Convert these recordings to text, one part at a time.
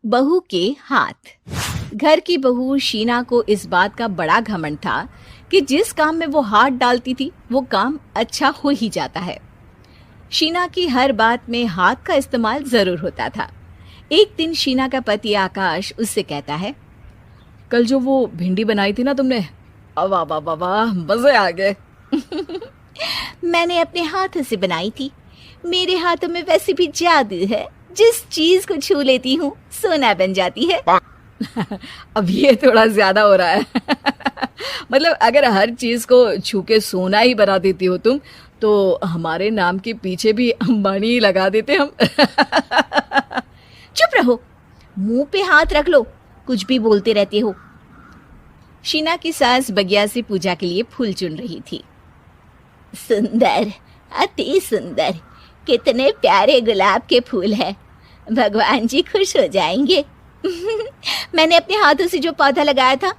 बहू के हाथ। घर की बहू शीना को इस बात का बड़ा घमंड था कि जिस काम में वो हाथ डालती थी वो काम अच्छा हो ही जाता है। शीना की हर बात में हाथ का इस्तेमाल जरूर होता था। एक दिन शीना का पति आकाश उससे कहता है, कल जो वो भिंडी बनाई थी ना तुमने, वाह वाह वाह वाह, मजे आ गए। मैंने अपने हाथों से बनाई थी। मेरे हाथों में वैसे भी जादू है, जिस चीज को छू लेती हूँ सोना बन जाती है। अब ये थोड़ा ज्यादा हो रहा है। मतलब अगर हर चीज को छू के सोना ही बना देती हो तुम, तो हमारे नाम के पीछे भी अंबानी ही लगा देते हम। चुप रहो, मुंह पे हाथ रख लो, कुछ भी बोलते रहते हो। शीना की सास बगिया से पूजा के लिए फूल चुन रही थी। सुंदर, अति सुंदर, कितने प्यारे गुलाब के फूल हैं। भगवान जी खुश हो जाएंगे। मैंने अपने हाथों से जो पौधा लगाया था,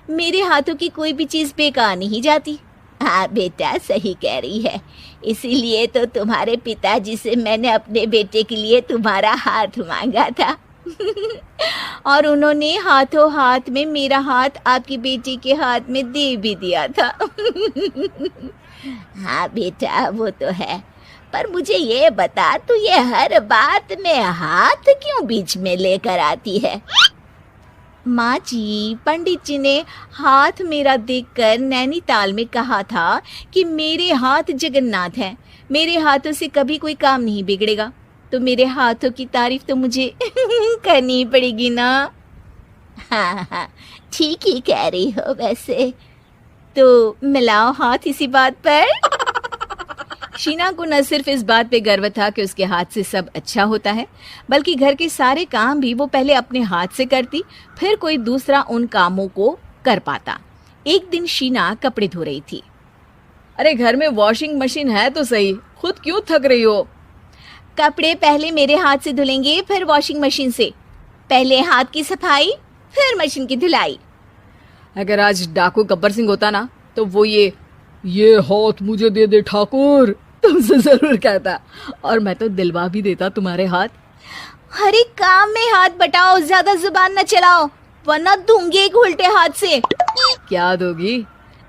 मेरे हाथों की कोई भी चीज बेकार नहीं जाती। हाँ बेटा, सही कह रही है। इसीलिए तो तुम्हारे पिताजी से मैंने अपने बेटे के लिए तुम्हारा हाथ मांगा था। और उन्होंने हाथों हाथ में मेरा हाथ आपकी बेटी के हाथ में दे भी दिया था। हाँ बेटा, वो तो है, पर मुझे ये बता, तू ये हर बात में हाथ क्यों बीच में लेकर आती है? माँ जी, पंडित जी ने हाथ मेरा देखकर नैनीताल में कहा था कि मेरे हाथ जगन्नाथ हैं, मेरे हाथों से कभी कोई काम नहीं बिगड़ेगा, तो मेरे हाथों की तारीफ तो मुझे करनी पड़ेगी ना। हाँ हाँ, ठीक ही कह रही हो वैसे। तो मिलाओ हाथ इसी बात पर। शीना को न सिर्फ इस बात पे गर्व था कि उसके हाथ से सब अच्छा होता है, बल्कि घर के सारे काम भी वो पहले अपने हाथ से करती, फिर कोई दूसरा उन कामों को कर पाता। एक दिन शीना कपड़े धो रही थी। अरे घर में वॉशिंग मशीन है तो सही, खुद क्यों थक रही हो? कपड़े पहले मेरे हाथ से धुलेंगे, फिर वॉशिंग मशीन से। पहले हाथ की सफाई, फिर मशीन की धुलाई। अगर आज डाकू गब्बर सिंह होता ना, तो वो ये हाथ मुझे दे दे ठाकुर, तुमसे जरूर कहता, और मैं तो दिलवा भी देता तुम्हारे हाथ। हर एक काम में हाथ बटाओ, ज्यादा जुबान न चलाओ, वरना दूंगी एक उल्टे हाथ से। क्या दोगी?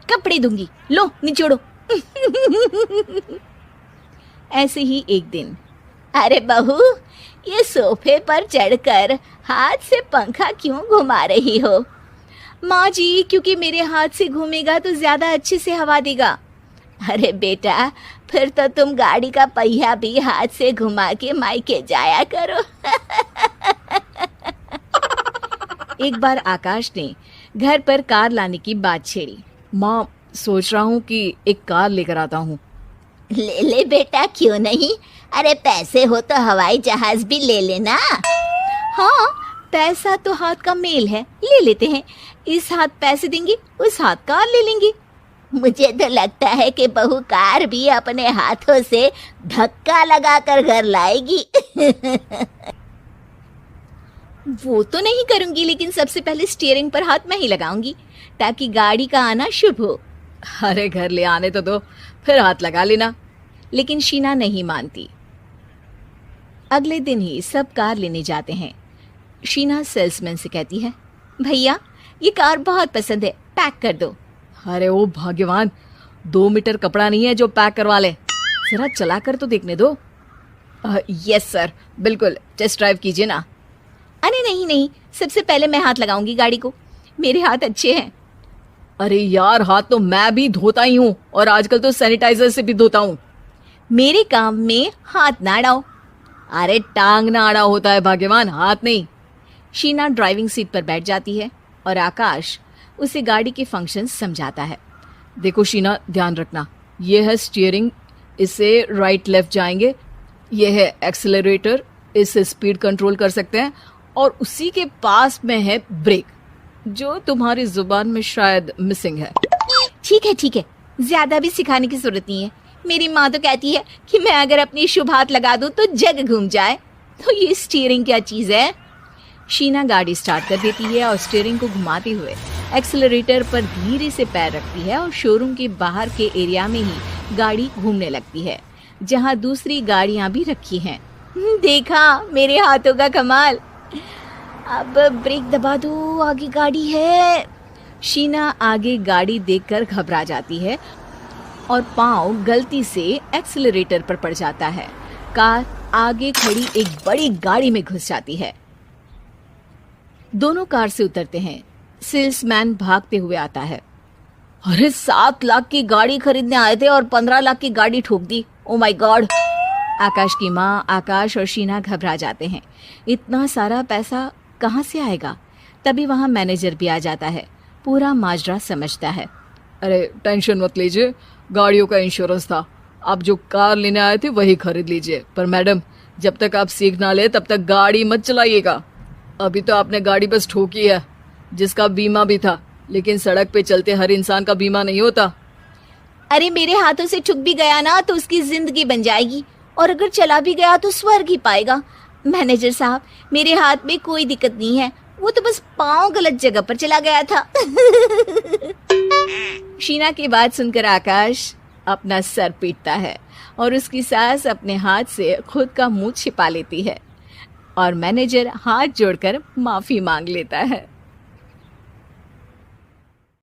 कपड़े दूंगी, लो निचोड़ो। ऐसे ही एक दिन, अरे बहू, ये सोफे पर चढ़कर हाथ से पंखा क्यों घुमा रही हो? माँ जी, क्योंकि मेरे हाथ से घूमेगा तो ज्यादा अच्छे से हवा देगा। अरे बेटा, फिर तो तुम गाड़ी का पहिया भी हाथ से घुमा के मायके जाया करो। एक बार आकाश ने घर पर कार लाने की बात छेड़ी। माँ, सोच रहा हूँ कि एक कार लेकर आता हूँ। ले ले बेटा, क्यों नहीं? अरे पैसे हो तो हवाई जहाज भी ले लेना। हाँ, पैसा तो हाथ का मेल है, ले लेते हैं। इस हाथ पैसे देंगी, उस हाथ कार ले लेंगी। मुझे तो लगता है कि बहू कार भी अपने हाथों से धक्का लगाकर घर लाएगी। वो तो नहीं करूंगी, लेकिन सबसे पहले स्टीयरिंग पर हाथ मैं ही लगाऊंगी, ताकि गाड़ी का आना शुभ हो। अरे घर ले आने तो दो, फिर हाथ लगा लेना। लेकिन शीना नहीं मानती। अगले दिन ही सब कार लेने जाते हैं। शीना सेल्समैन से कहती है, भैया ये कार बहुत पसंद है, पैक कर दो। अरे ओ भाग्यवान, 2 मीटर कपड़ा नहीं है जो पैक करवा ले, जरा चला कर तो देखने दो। यस सर, बिल्कुल, टेस्ट ड्राइव कीजिए ना। अरे नहीं नहीं, सबसे पहले मैं हाथ लगाऊंगी गाड़ी को, मेरे हाथ अच्छे हैं। अरे यार, हाथ तो मैं भी धोता ही हूँ, और आजकल तो सैनिटाइजर से भी धोता हूँ। मेरे काम में हाथ ना अड़ाओ। अरे टांग ना अड़ा होता है भाग्यवान, हाथ नहीं। शीना ड्राइविंग सीट पर बैठ जाती है और आकाश उसे गाड़ी के फंक्शन समझाता है। देखो शीना, ध्यान रखना, ये है स्टीयरिंग, इससे राइट लेफ्ट जाएंगे। ये है एक्सेलरेटर, इससे स्पीड कंट्रोल कर सकते हैं, और उसी के पास में है ब्रेक, जो तुम्हारी जुबान में शायद मिसिंग है। ठीक है, ज्यादा भी सिखाने की जरूरत नहीं है। मेरी माँ तो कहती है कि मैं अगर अपनी शुभ हाथ लगा दूं तो जग घूम जाए, तो ये स्टीयरिंग क्या चीज है? शीना गाड़ी स्टार्ट कर देती है और स्टीयरिंग को घुमाते हुए एक्सेलरेटर पर धीरे से पैर रखती है, और शोरूम के बाहर के एरिया में ही गाड़ी घूमने लगती है, जहाँ दूसरी गाड़ियाँ भी रखी हैं। देखा मेरे हाथों का कमाल। अब ब्रेक दबा दो, आगे गाड़ी है। शीना आगे गाड़ी देखकर घबरा जाती है और पाँव गलती से एक्सीलरेटर पर पड़ जाता है। कार आगे खड़ी एक बड़ी गाड़ी में घुस जाती है। दोनों कार से उतरते हैं। सेल्समैन भागते हुए आता है। अरे 7 लाख की गाड़ी खरीदने आए थे और 15 लाख की गाड़ी ठोक दी। Oh my God. आकाश की माँ, आकाश और शीना घबरा जाते हैं। इतना सारा पैसा कहाँ से आएगा? तभी वहां मैनेजर भी आ जाता है। पूरा माजरा समझता है। अरे टेंशन मत लीजिए, गाड़ियों का इंश्योरेंस था। आप जो कार लेने आए थे वही खरीद लीजिए। पर मैडम, जब तक आप सीख ना ले तब तक गाड़ी मत चलाइएगा। अभी तो आपने गाड़ी बस ठोकी है, जिसका बीमा भी था, लेकिन सड़क पे चलते हर इंसान का बीमा नहीं होता। अरे मेरे हाथों से ठुक भी गया ना तो उसकी जिंदगी बन जाएगी, और अगर चला भी गया तो स्वर्ग ही पाएगा। मैनेजर साहब, मेरे हाथ में कोई दिक्कत नहीं है, वो तो बस पाँव गलत जगह पर चला गया था। शीना की बात सुनकर आकाश अपना सर पीटता है और उसकी सास अपने हाथ से खुद का मुंह छिपा लेती है और मैनेजर हाथ जोड़कर माफी मांग लेता है।